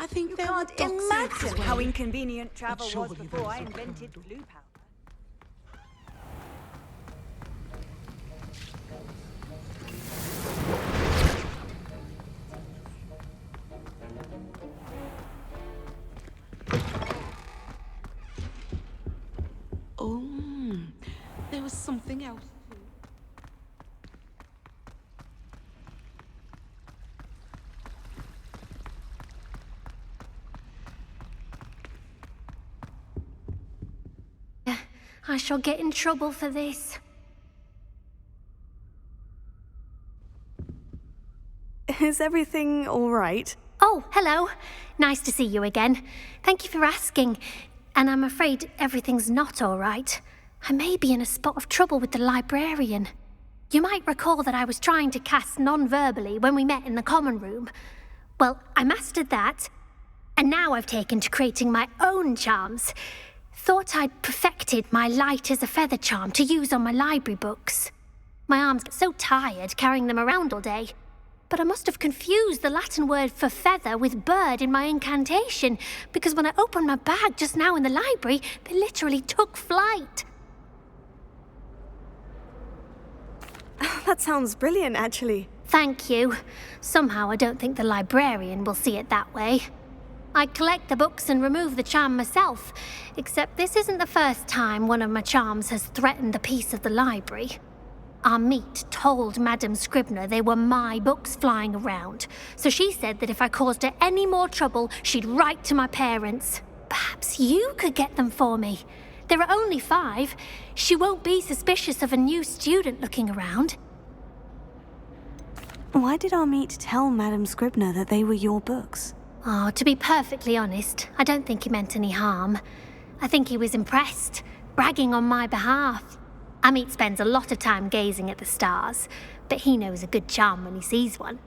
I think You there can't were dogs imagine how elsewhere. inconvenient travel sure was what you before I guys are invented gonna blue powder. Oh, there was something else too. I shall get in trouble for this. Is everything all right? Oh, hello. Nice to see you again. Thank you for asking. And I'm afraid everything's not all right. I may be in a spot of trouble with the librarian. You might recall that I was trying to cast non-verbally when we met in the common room. Well, I mastered that, and now I've taken to creating my own charms. Thought I'd perfected my light as a feather charm to use on my library books. My arms get so tired carrying them around all day. But I must have confused the Latin word for feather with bird in my incantation, because when I opened my bag just now in the library, they literally took flight. That sounds brilliant, actually. Thank you. Somehow I don't think the librarian will see it that way. I collect the books and remove the charm myself, except this isn't the first time one of my charms has threatened the peace of the library. Our meet told Madame Scribner they were my books flying around, so she said that if I caused her any more trouble, she'd write to my parents. Perhaps you could get them for me. There are only 5. She won't be suspicious of a new student looking around. Why did our meet tell Madame Scribner that they were your books? Oh, to be perfectly honest, I don't think he meant any harm. I think he was impressed, bragging on my behalf. Amit spends a lot of time gazing at the stars, but he knows a good charm when he sees one.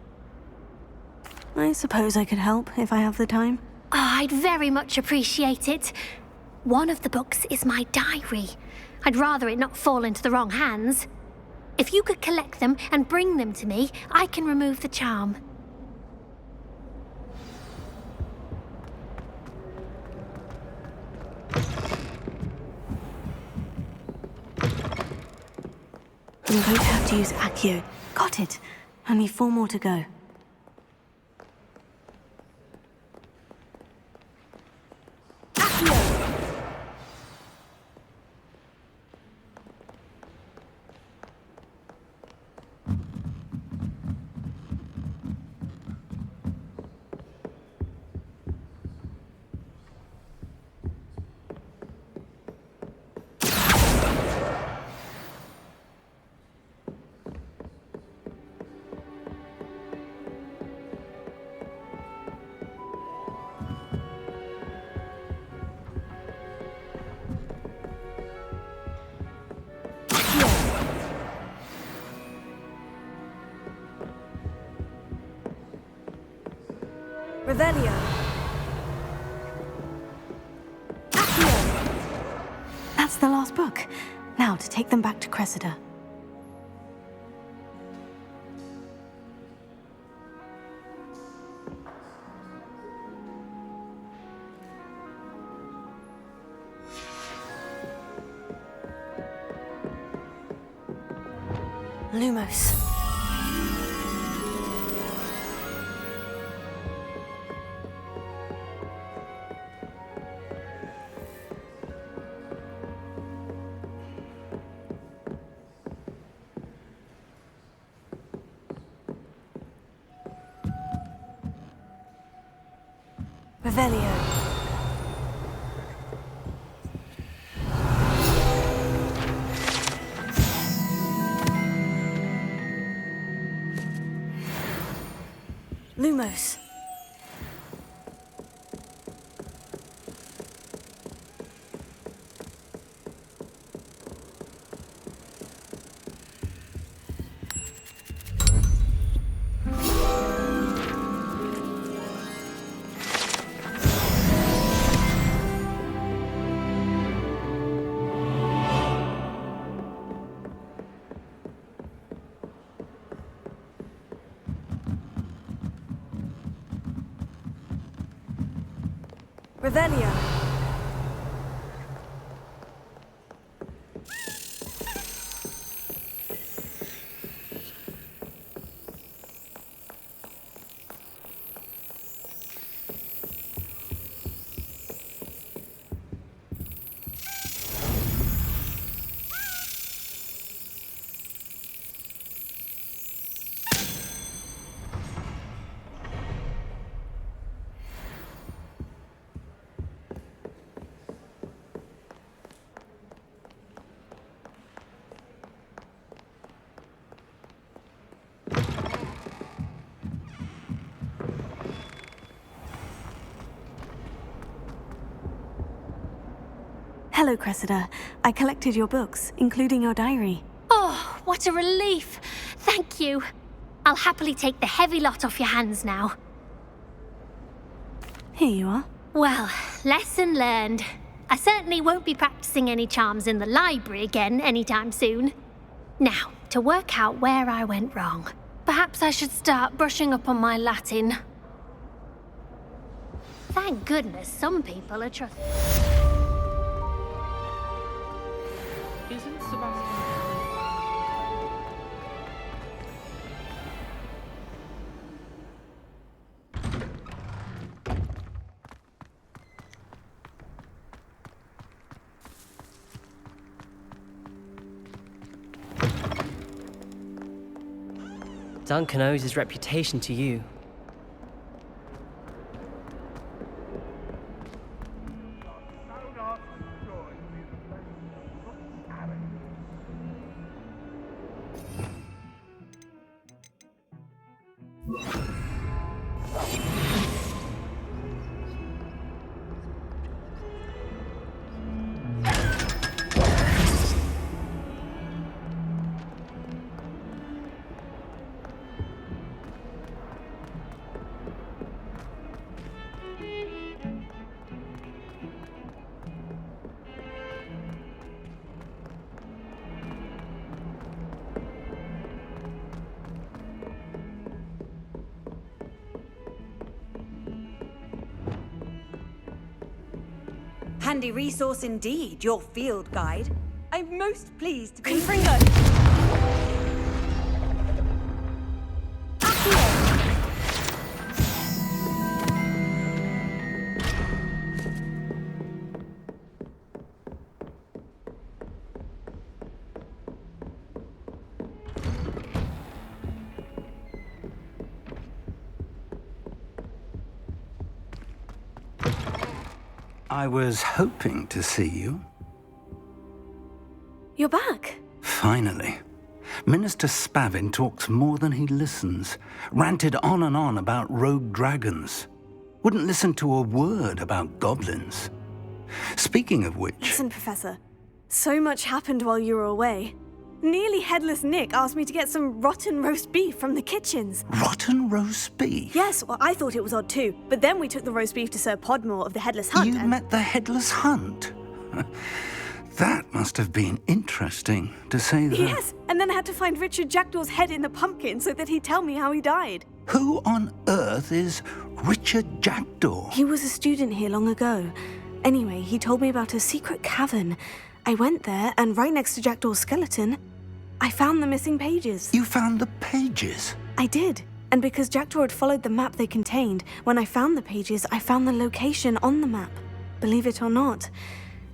I suppose I could help if I have the time. Oh, I'd very much appreciate it. One of the books is my diary. I'd rather it not fall into the wrong hands. If you could collect them and bring them to me, I can remove the charm. I'm going to have to use Accio. Got it. Only 4 more to go. Revelio. That's the last book. Now to take them back to Cressida. Lumos. Revelio. Lumos. Revelio. Hello, Cressida. I collected your books, including your diary. Oh, what a relief. Thank you. I'll happily take the heavy lot off your hands now. Here you are. Well, lesson learned. I certainly won't be practicing any charms in the library again anytime soon. Now, to work out where I went wrong. Perhaps I should start brushing up on my Latin. Thank goodness some people are trusting. Isn't Sebastian? Duncan owes his reputation to you. Handy resource indeed, your field guide. I'm most pleased to be... Confringo! I was hoping to see you. You're back. Finally. Minister Spavin talks more than he listens. Ranted on and on about rogue dragons. Wouldn't listen to a word about goblins. Speaking of which... Listen, Professor. So much happened while you were away. Nearly Headless Nick asked me to get some rotten roast beef from the kitchens. Rotten roast beef? Yes, well, I thought it was odd too. But then we took the roast beef to Sir Podmore of the Headless Hunt. You met the Headless Hunt? That must have been interesting, to say the... Yes, and then I had to find Richard Jackdaw's head in the pumpkin so that he'd tell me how he died. Who on earth is Richard Jackdaw? He was a student here long ago. Anyway, he told me about a secret cavern. I went there, and right next to Jackdaw's skeleton, I found the missing pages. You found the pages? I did. And because Jackdaw had followed the map they contained, when I found the pages, I found the location on the map. Believe it or not,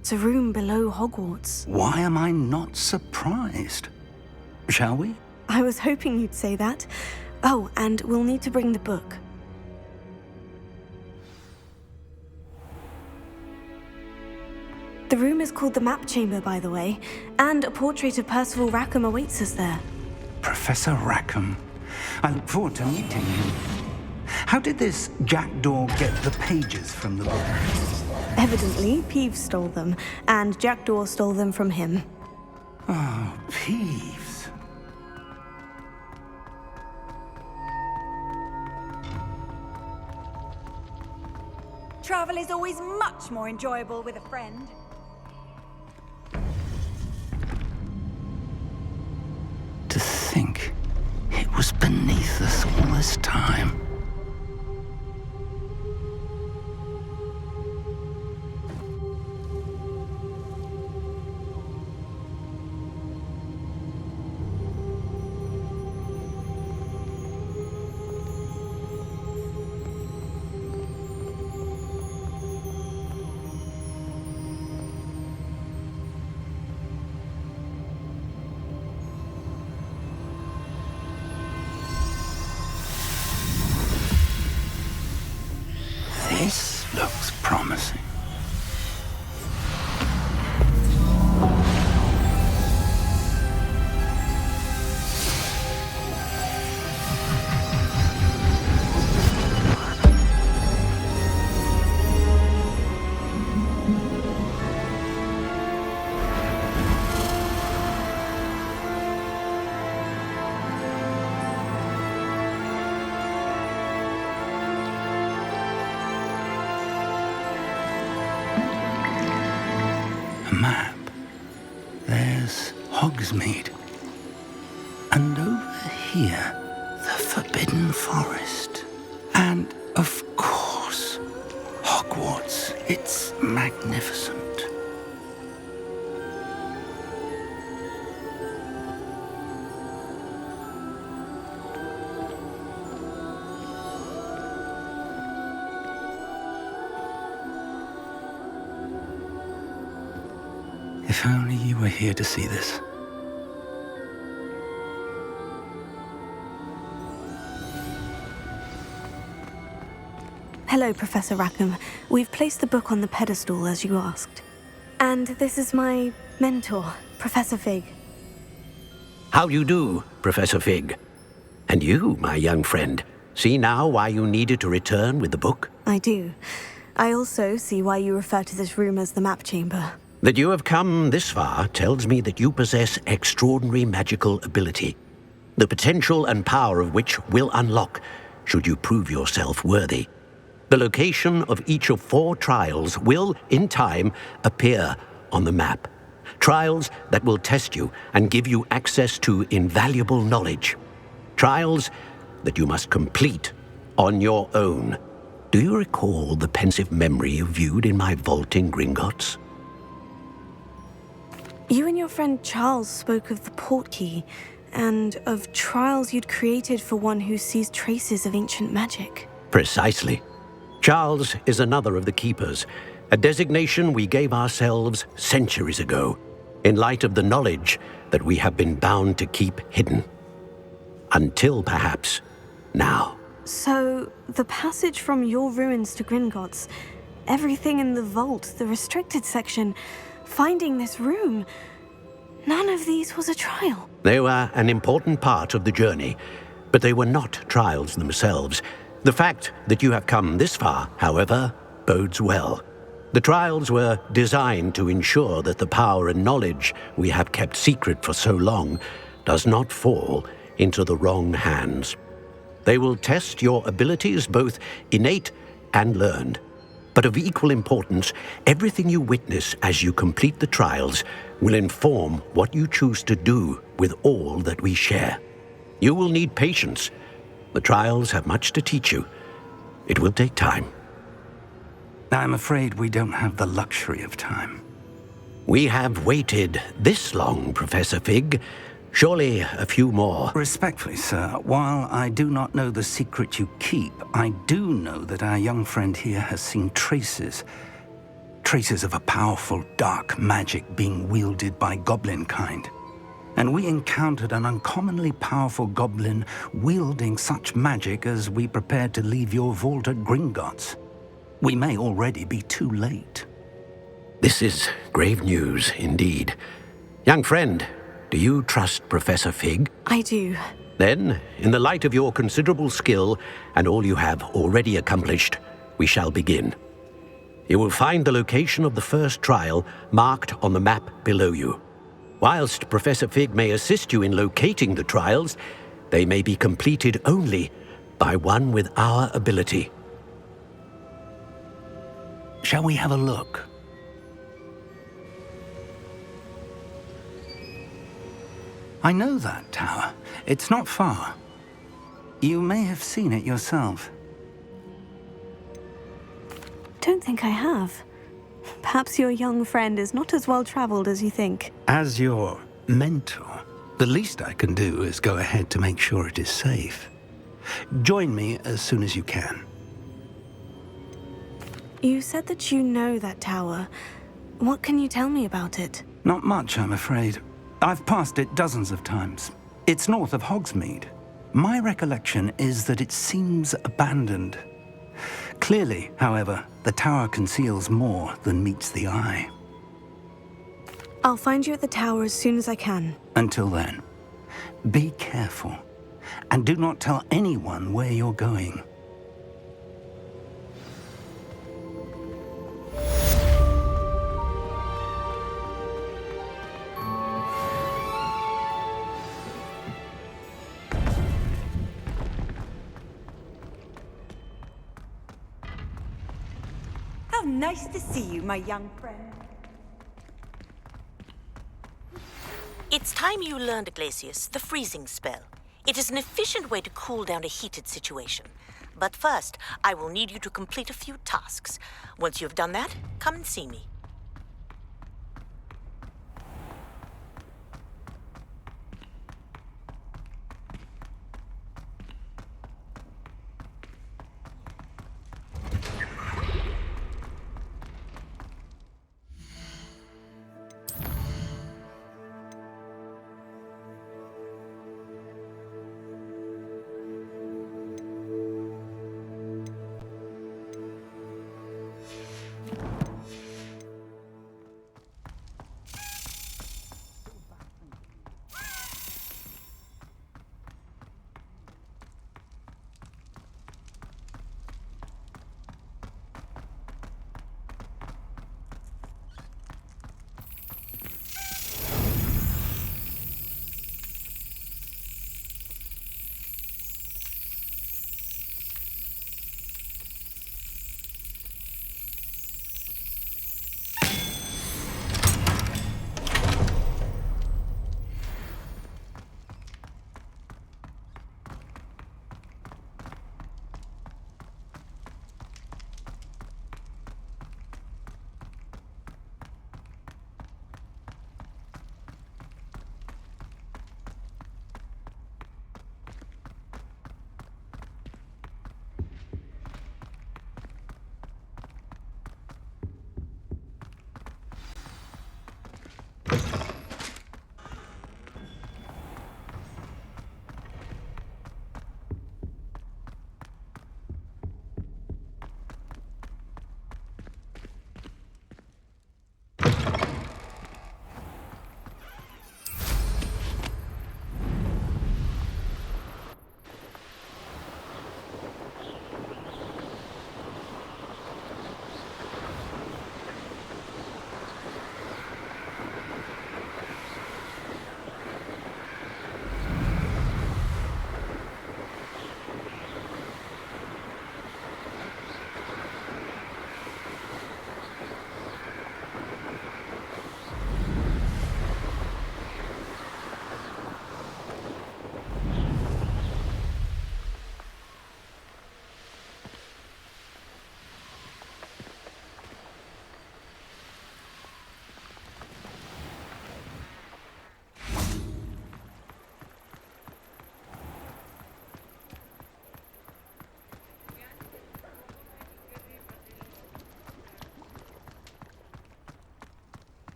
it's a room below Hogwarts. Why am I not surprised? Shall we? I was hoping you'd say that. Oh, and we'll need to bring the book. The room is called the Map Chamber, by the way, and a portrait of Percival Rackham awaits us there. Professor Rackham. I look forward to meeting him. How did this Jackdaw get the pages from the book? Evidently, Peeves stole them, and Jackdaw stole them from him. Oh, Peeves. Travel is always much more enjoyable with a friend. To think it was beneath us all this time. This looks promising. Map. There's Hogsmeade. And over here, the Forbidden Forest. And, of course, Hogwarts. It's magnificent. If only you were here to see this. Hello, Professor Rackham. We've placed the book on the pedestal as you asked. And this is my mentor, Professor Fig. How you do, Professor Fig? And you, my young friend, see now why you needed to return with the book? I do. I also see why you refer to this room as the map chamber. That you have come this far tells me that you possess extraordinary magical ability, the potential and power of which will unlock should you prove yourself worthy. The location of each of 4 trials will, in time, appear on the map. Trials that will test you and give you access to invaluable knowledge. Trials that you must complete on your own. Do you recall the pensive memory you viewed in my vault in Gringotts? You and your friend Charles spoke of the Portkey, and of trials you'd created for one who sees traces of ancient magic. Precisely. Charles is another of the Keepers, a designation we gave ourselves centuries ago, in light of the knowledge that we have been bound to keep hidden. Until, perhaps, now. So, the passage from your ruins to Gringotts, everything in the vault, the restricted section, finding this room, none of these was a trial. They were an important part of the journey, but they were not trials themselves. The fact that you have come this far, however, bodes well. The trials were designed to ensure that the power and knowledge we have kept secret for so long does not fall into the wrong hands. They will test your abilities, both innate and learned. But of equal importance, everything you witness as you complete the trials will inform what you choose to do with all that we share. You will need patience. The trials have much to teach you. It will take time. I'm afraid we don't have the luxury of time. We have waited this long, Professor Fig. Surely a few more. Respectfully, sir, while I do not know the secret you keep, I do know that our young friend here has seen traces of a powerful dark magic being wielded by goblin kind. And we encountered an uncommonly powerful goblin wielding such magic as we prepared to leave your vault at Gringotts. We may already be too late. This is grave news indeed. Young friend, do you trust Professor Fig? I do. Then, in the light of your considerable skill and all you have already accomplished, we shall begin. You will find the location of the first trial marked on the map below you. Whilst Professor Fig may assist you in locating the trials, they may be completed only by one with our ability. Shall we have a look? I know that tower. It's not far. You may have seen it yourself. Don't think I have. Perhaps your young friend is not as well-traveled as you think. As your mentor, the least I can do is go ahead to make sure it is safe. Join me as soon as you can. You said that you know that tower. What can you tell me about it? Not much, I'm afraid. I've passed it dozens of times. It's north of Hogsmeade. My recollection is that it seems abandoned. Clearly, however, the tower conceals more than meets the eye. I'll find you at the tower as soon as I can. Until then, be careful, and do not tell anyone where you're going. How nice to see you, my young friend. It's time you learned, Glacius, the freezing spell. It is an efficient way to cool down a heated situation. But first, I will need you to complete a few tasks. Once you have done that, come and see me.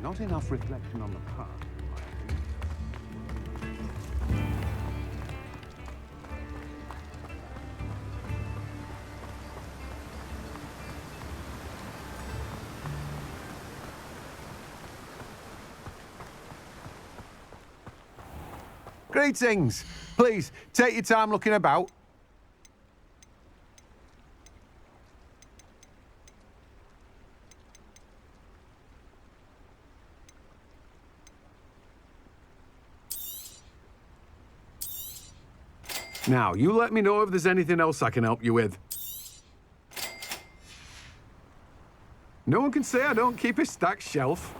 Not enough reflection on the past. Greetings! Please, take your time looking about. Now, you let me know if there's anything else I can help you with. No one can say I don't keep a stacked shelf.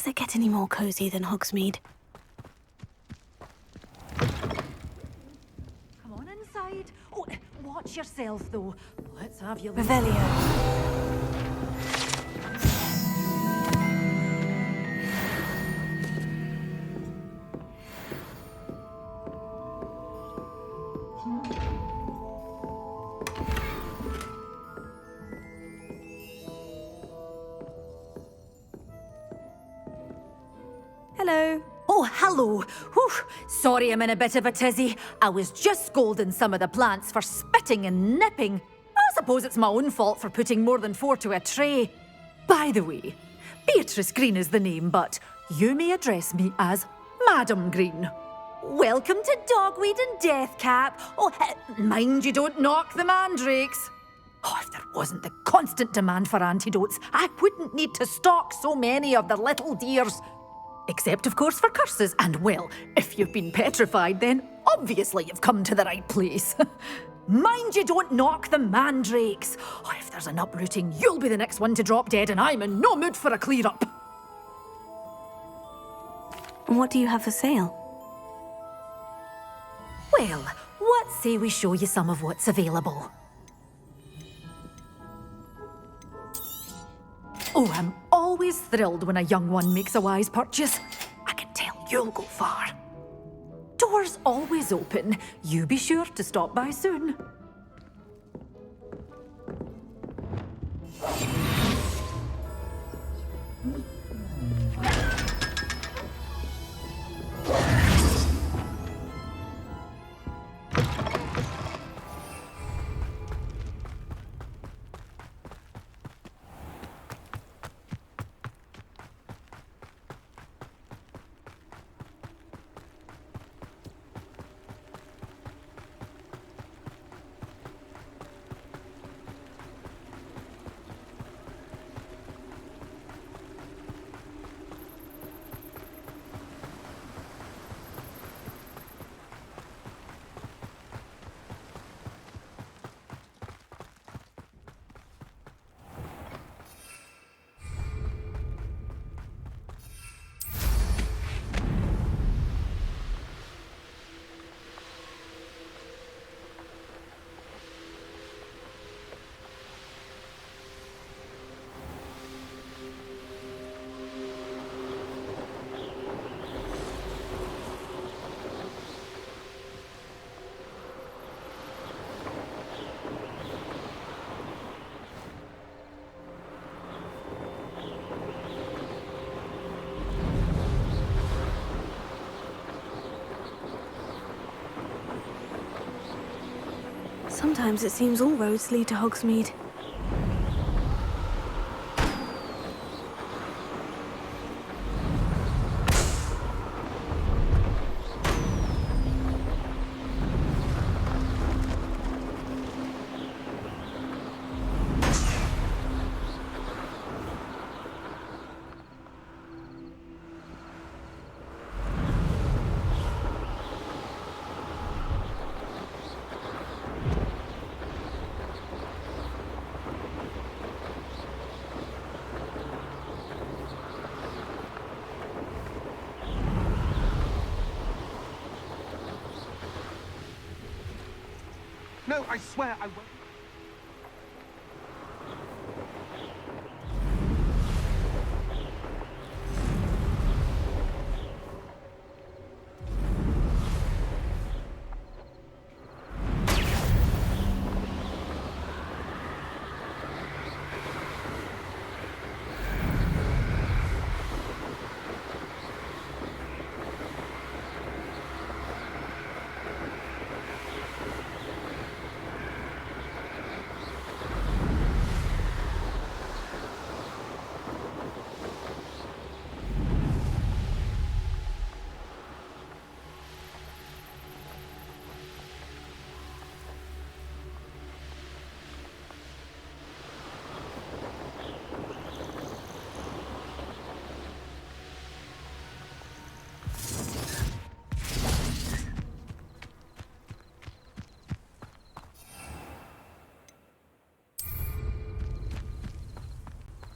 Does it get any more cozy than Hogsmeade? Come on inside. Oh, watch yourself, though. Let's have you... Revelio. Hello. Oh, hello. Whew. Sorry I'm in a bit of a tizzy. I was just scolding some of the plants for spitting and nipping. I suppose it's my own fault for putting more than 4 to a tray. By the way, Beatrice Green is the name, but you may address me as Madam Green. Welcome to Dogweed and Deathcap. Oh, mind you don't knock the mandrakes. Oh, if there wasn't the constant demand for antidotes, I wouldn't need to stock so many of the little dears. Except, of course, for curses. And, well, if you've been petrified, then obviously you've come to the right place. Mind you don't knock the mandrakes. Oh, if there's an uprooting, you'll be the next one to drop dead, and I'm in no mood for a clear-up. And what do you have for sale? Well, what say we show you some of what's available? Oh, I'm always thrilled when a young one makes a wise purchase. I can tell you'll go far. Doors always open. You be sure to stop by soon. Sometimes it seems all roads lead to Hogsmeade. No, I swear I won't.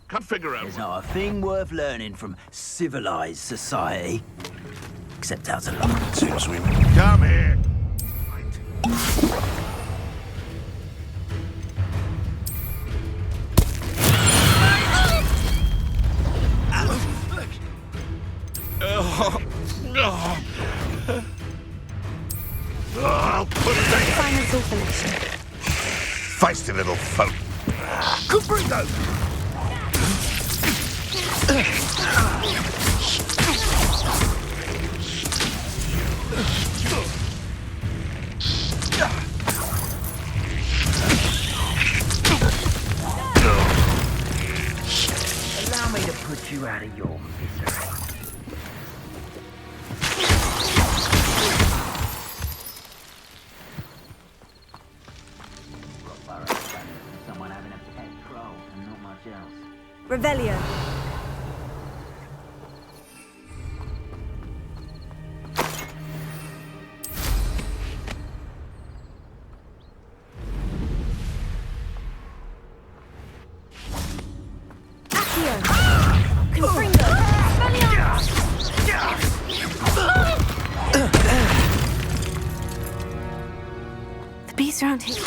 Can't figure out. There's not a thing worth learning from civilized society. Except how to lie. Seems we come here. I'll put it down. Simon's all finished. Feisty little folk. Cubrigo! Allow me to put you out of your misery. Someone having a pet troll and not much else. Revelio. Accio. Confringo. The bees around here.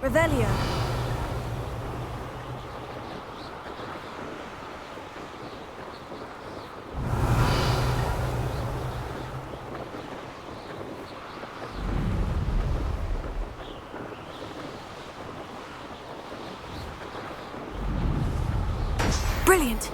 Revelio. Brilliant.